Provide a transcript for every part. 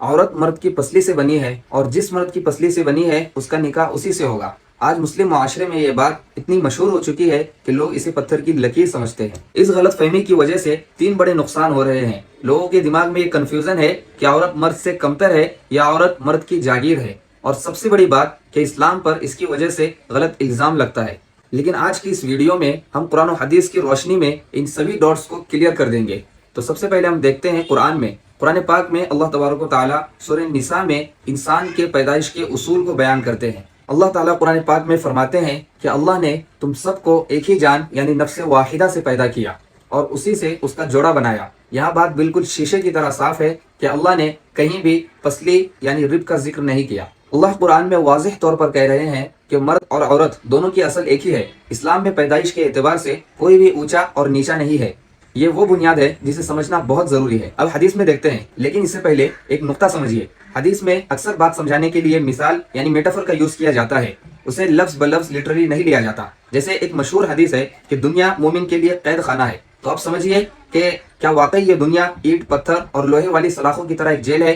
عورت مرد کی پسلی سے بنی ہے اور جس مرد کی پسلی سے بنی ہے اس کا نکاح اسی سے ہوگا۔ آج مسلم معاشرے میں یہ بات اتنی مشہور ہو چکی ہے کہ لوگ اسے پتھر کی لکیر سمجھتے ہیں۔ اس غلط فہمی کی وجہ سے 3 بڑے نقصان ہو رہے ہیں۔ لوگوں کے دماغ میں یہ کنفیوژن ہے کہ عورت مرد سے کمتر ہے یا عورت مرد کی جاگیر ہے، اور سب سے بڑی بات کہ اسلام پر اس کی وجہ سے غلط الزام لگتا ہے۔ لیکن آج کی اس ویڈیو میں ہم قرآن و حدیث کی روشنی میں ان سبھی ڈاٹس کو کلیئر کر دیں گے۔ تو سب سے پہلے ہم دیکھتے ہیں قرآن پاک میں اللہ تبارک و تعالیٰ سورہ نساء میں انسان کے پیدائش کے اصول کو بیان کرتے ہیں۔ اللہ تعالیٰ قرآن پاک میں فرماتے ہیں کہ اللہ نے تم سب کو ایک ہی جان یعنی نفس واحدہ سے پیدا کیا اور اسی سے اس کا جوڑا بنایا۔ یہاں بات بالکل شیشے کی طرح صاف ہے کہ اللہ نے کہیں بھی پسلی یعنی رب کا ذکر نہیں کیا۔ اللہ قرآن میں واضح طور پر کہہ رہے ہیں کہ مرد اور عورت دونوں کی اصل ایک ہی ہے۔ اسلام میں پیدائش کے اعتبار سے کوئی بھی اونچا اور نیچا نہیں ہے۔ یہ وہ بنیاد ہے جسے سمجھنا بہت ضروری ہے۔ اب حدیث میں دیکھتے ہیں، لیکن اس سے پہلے ایک نقطہ سمجھیے۔ حدیث میں اکثر بات سمجھانے کے لیے مثال یعنی میٹافور کا یوز کیا جاتا ہے، اسے لفظ بلفظ لٹرلی نہیں لیا جاتا۔ جیسے ایک مشہور حدیث ہے کہ دنیا مومن کے لیے قید خانہ ہے، تو اب سمجھیے کہ کیا واقعی یہ دنیا اینٹ پتھر اور لوہے والی سلاخوں کی طرح ایک جیل ہے؟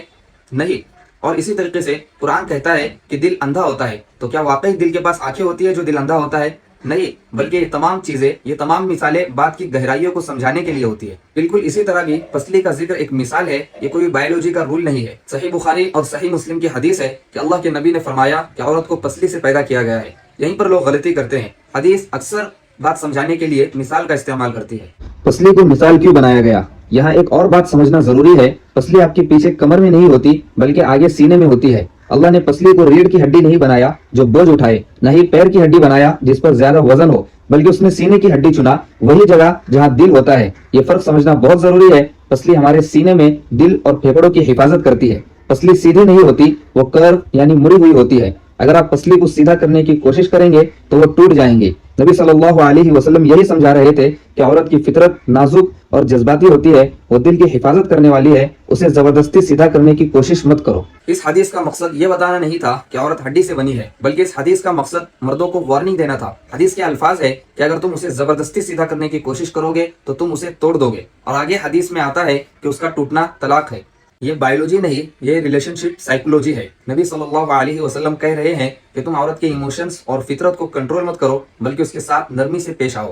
نہیں۔ اور اسی طریقے سے قرآن کہتا ہے کہ دل اندھا ہوتا ہے، تو کیا واقعی دل کے پاس آنکھیں ہوتی ہے جو دل اندھا ہوتا ہے؟ نہیں، بلکہ یہ تمام چیزیں، یہ تمام مثالیں بات کی گہرائیوں کو سمجھانے کے لیے ہوتی ہے۔ بالکل اسی طرح بھی پسلی کا ذکر ایک مثال ہے، یہ کوئی بایولوجی کا رول نہیں ہے۔ صحیح بخاری اور صحیح مسلم کی حدیث ہے کہ اللہ کے نبی نے فرمایا کہ عورت کو پسلی سے پیدا کیا گیا ہے۔ یہیں پر لوگ غلطی کرتے ہیں۔ حدیث اکثر بات سمجھانے کے لیے مثال کا استعمال کرتی ہے۔ پسلی کو مثال کیوں بنایا گیا؟ یہاں ایک اور بات سمجھنا ضروری ہے، پسلی آپ کے پیچھے کمر میں نہیں ہوتی بلکہ آگے سینے میں ہوتی ہے۔ اللہ نے پسلی کو ریڑھ کی ہڈی نہیں بنایا جو بوجھ اٹھائے، نہ ہی پیر کی ہڈی بنایا جس پر زیادہ وزن ہو، بلکہ اس نے سینے کی ہڈی چنا، وہی جگہ جہاں دل ہوتا ہے۔ یہ فرق سمجھنا بہت ضروری ہے۔ پسلی ہمارے سینے میں دل اور پھیپھڑوں کی حفاظت کرتی ہے۔ پسلی سیدھی نہیں ہوتی، وہ کرو یعنی مڑی ہوئی ہوتی ہے۔ اگر آپ پسلی کو سیدھا کرنے کی کوشش کریں گے تو وہ ٹوٹ جائیں گے۔ نبی صلی اللہ علیہ وسلم یہی سمجھا رہے تھے کہ عورت کی فطرت نازک اور جذباتی ہوتی ہے، وہ دل کی حفاظت کرنے والی ہے، اسے زبردستی سیدھا کرنے کی کوشش مت کرو۔ اس حدیث کا مقصد یہ بتانا نہیں تھا کہ عورت ہڈی سے بنی ہے، بلکہ اس حدیث کا مقصد مردوں کو وارننگ دینا تھا۔ حدیث کے الفاظ ہے کہ اگر تم اسے زبردستی سیدھا کرنے کی کوشش کرو گے تو تم اسے توڑ دو گے، اور آگے حدیث میں آتا ہے کہ اس کا ٹوٹنا طلاق ہے۔ یہ بایولوجی نہیں، یہ ریلیشن شپ سائیکولوجی ہے۔ نبی صلی اللہ علیہ وسلم کہہ رہے ہیں کہ تم عورت کے ایموشنز اور فطرت کو کنٹرول مت کرو بلکہ اس کے ساتھ نرمی سے پیش آؤ۔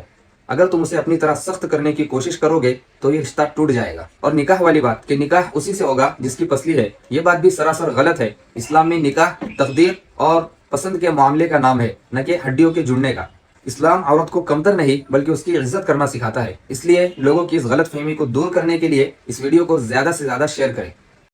اگر تم اسے اپنی طرح سخت کرنے کی کوشش کرو گے تو یہ رشتہ ٹوٹ جائے گا۔ اور نکاح والی بات کہ نکاح اسی سے ہوگا جس کی پسلی ہے، یہ بات بھی سراسر غلط ہے۔ اسلام میں نکاح تقدیر اور پسند کے معاملے کا نام ہے، نہ کہ ہڈیوں کے جڑنے کا۔ اسلام عورت کو کمتر نہیں بلکہ اس کی عزت کرنا سکھاتا ہے۔ اس لیے لوگوں کی اس غلط فہمی کو دور کرنے کے لیے اس ویڈیو کو زیادہ سے زیادہ شیئر کریں۔